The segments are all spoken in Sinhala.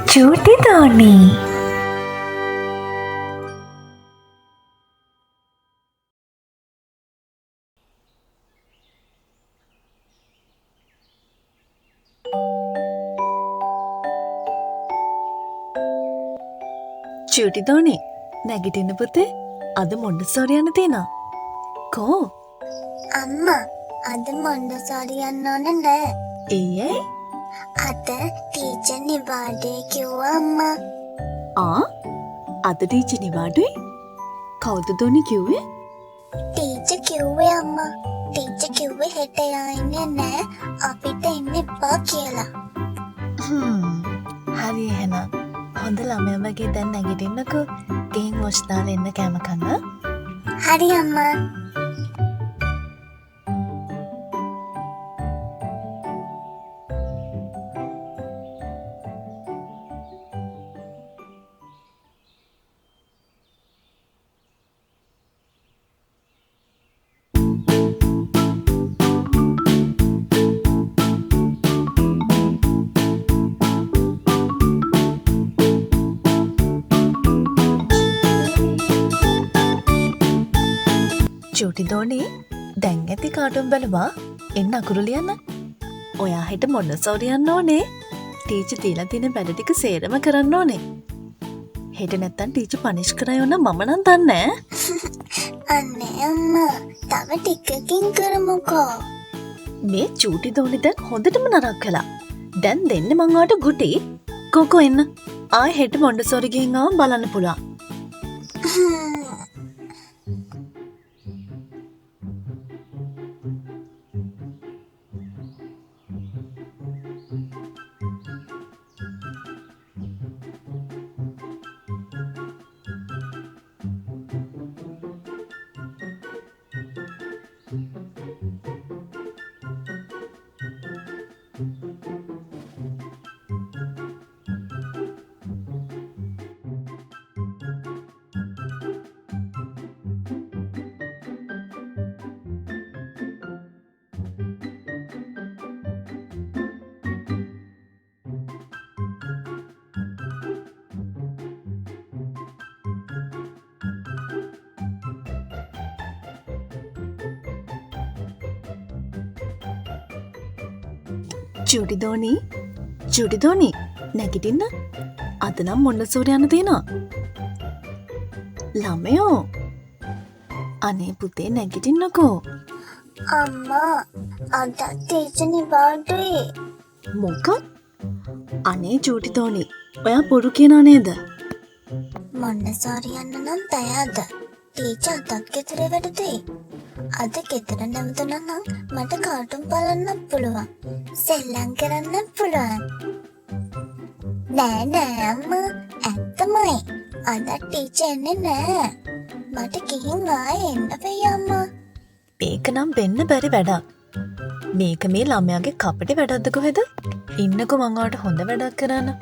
චූටි දෝනි. චූටි දෝනි නැගිටින්න පුතේ. අද මොන්ඩසෝරි යන්න තියෙනවා. කෝ? අම්මා අද මොන්ඩසෝරි යන්න ඕන නෑ. ඒයි? අද ටීචර් නිවාඩේ කිව්වා අම්මා. අද ටීචර් නිවාඩුයි? කවුද දෝනි කිව්වේ? ටීචර් කිව්වේ අම්මා. ටීචර් කිව්වේ හෙට යන්නේ නෑ අපිට ඉන්න එපා කියලා. හරි එහෙනම්. හොඳ ළමයා වගේ දැන් නැගිටින්නකෝ. ගෙන් වොෂ් දාලා එන්න කෑම කන්න. හරි අම්මා. චූටි දෝනි දැන් ඇති කාටුන් බලවා එන්න අකුරු ලියන්න. ඔයා හෙට මොන්ඩසෝරි යන්න ඕනේ. ටීචර් දීලා තියෙන වැඩ ටික සේරම කරන්න ඕනේ. හෙට නැත්තම් ටීචර් පනිෂ් කරයි ඕන මම නම් දන්නේ අනේ අම්මා තව ටිකකින් කරමුකෝ. මේ චූටි දෝනි දැන් හොඳටම නරක කළා. දැන් දෙන්න මං ඔයාට ගුටි. කොකෝ එන්න. ආයෙ හෙට මොන්ඩසෝරි ගිහින් ආවම බලන්න පුළුවන්. චූටි දෝනි නැගිටින්න. අද නම් මොන්ඩසෝරි යන්න තියෙනවා. ළමයෝ අනේ පුතේ නැගිටින්නකෝ. අම්මා අද ටීචර් නිවාඩුයි. මොකක්? අනේ චූටි දෝනි ඔයා බොරු කියනා නේද? මොන්ඩසෝරි යන්න නම් තයාද. ටීචර් අදත් ගෙදර වැඩ දෙයි. අද ගෙදර නැවතුණා නම් මට කාටුන් බලන්නත් පුළුවන්. සෙල්ලම් කරන්නත් පුළුවන්. නෑ අම්මා ඇත්තමයි. අද ටීචර් එන්නේ නෑ. මට ගිහින් ආයෙ එන්න වෙයි අම්මා. මේක නම් වෙන්න බැරි වැඩක්. මේක මේ ළමයාගේ කපටි වැඩක්ද කොහෙද? ඉන්නකෝ මං ඔයාලට හොඳ වැඩක් කරන්න.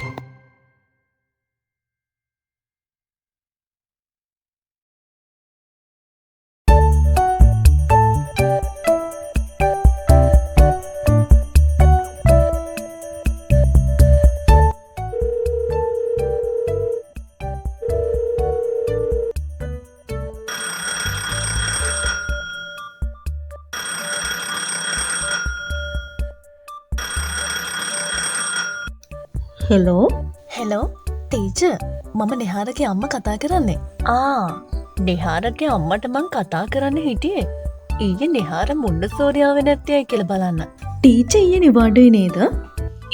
හෙලෝ ටීචර් මම නිහාරගේ අම්ම කතා කරන්නේ. නිහාරගේ අම්මට මං කතා කරන්න හිටියේ ඊයේ නිහාර මොන්ඩසෝරි ආවේ නැත්තේ කියලා බලන්න. ටීචර් ඊයේ නිවාඩුයි නේද?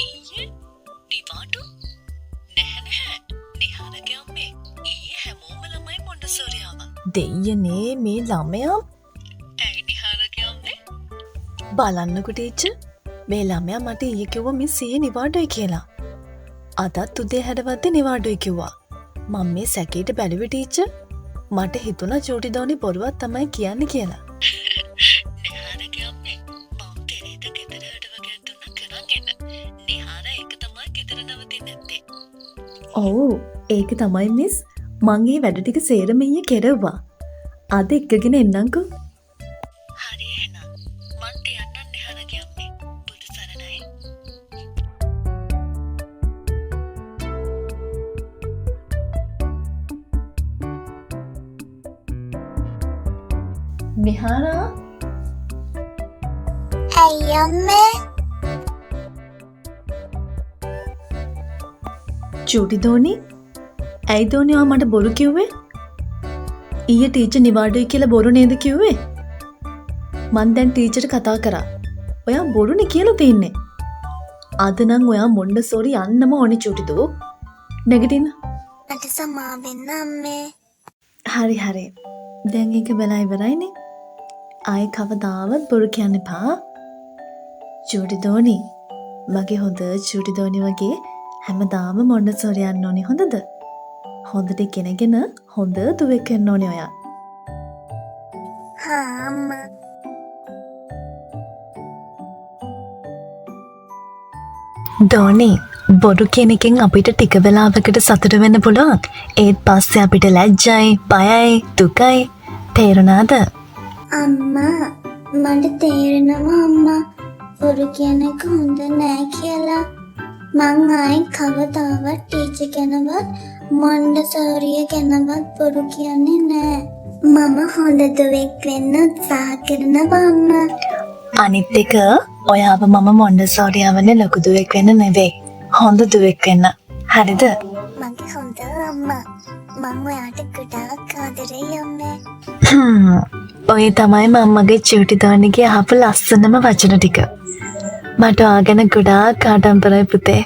ඊයේ නිවාඩු? නැහැ. නිහාරගේ අම්මේ ඊයේ හැමෝම ළමයි මොන්ඩසෝරි ආවා. දෙයියනේ මේ ළමයා. ඇයි නිහාරගේ අම්මේ? බලන්නකෝ ටීචර් මේ ළමයා මට ඊයේ කිව්වා මිස් ඊයේ නිවාඩුයි කියලා. අදත් උදේ හැඩවද්දි නිවාඩුයි කිව්වා. මම මේ සැකේට බැලුවේ ටීචර්. මට හිතුණා චූටි දෝනි බොරුවක් තමයි කියන්නේ කියලා. නිහාරගේ අම්මේ මම පෙරේද ගෙදර හැඩව ගැන්තුණා කරන් එන්න. නිහාර ඒක තමයි ගෙදර නවතින්නේ නැත්තේ. ඔව් ඒක තමයි මිස්. මං ඒ වැඩ ටික සේරම ඊයේ කෙරුවා. අද එක්කගෙන එන්නම්කෝ. හරි එහෙනම් මන්ට යන්න නිහාරගේ අම්මේ. බුදු සරණයි. නිහාරා ඇයි අම්මේ? චූටි දෝනි ඇයි දෝනි ඔයා මට බොරු කිව්වේ? ඊයේ ටීචර් නිවාඩුයි කියලා බොරු නේද කිව්වේ? මං දැන් ටීචර්ට කතා කරා. ඔයා බොරුනේ කියලා තින්නේ. අද නම් ඔයා මොන්ඩසෝරි යන්නම ඕනේ චූටි දෝ. නැගිටින්න. මට සමා වෙන්න අම්මේ. හරි හරි. දැන් ඒක වෙලා ඉවරයිනේ. ආයේ කවදාවත් බොරු කියන්න එපා. චූටි දෝනි මගේ හොඳ චූටි දෝනි වගේ හැමදාම මොන්ඩසෝරි යන්න ඕනේ හොඳද? හොඳට ඉගෙනගෙන හොඳ දුවෙක් වෙන්න ඕනේ ඔයා. හා අම්මා. දෝනි බොරු කියන එකෙන් අපිට ටික වෙලාවකට සතුට වෙන්න පුළුවන්. ඒත් පස්සේ අපිට ලැජ්ජයි, බයයි, දුකයි. තේරුණාද? අම්මා මට තේරෙනවා අම්මා බොරු කියන එක හොඳ නෑ කියලා. මං ආයි කවදාවත් ටීචර් ගැනවත් මොන්ඩසෝරිය ගැනවත් බොරු කියන්නේ නෑ. මම හොඳ දුවෙක් වෙන්න උත්සාහ කරනවා අම්මා. අනිත් එක ඔයාව මම මොන්ඩසෝරියාවල ලොකු දුවෙක් වෙන්න නෙවෙයි. හොඳ දුවෙක් වෙන්න. හරිද? මගේ හොඳ අම්මා. මං ඔයාට ගොඩාක් ආදරෙයි අම්මේ. ඔය තමයි මම්මගේ චූටි දෝනිගේ අහපු ලස්සනම වචන ටික. මට ඔයා ගැන ගොඩාක් ආඩම්බරයි පුතේ.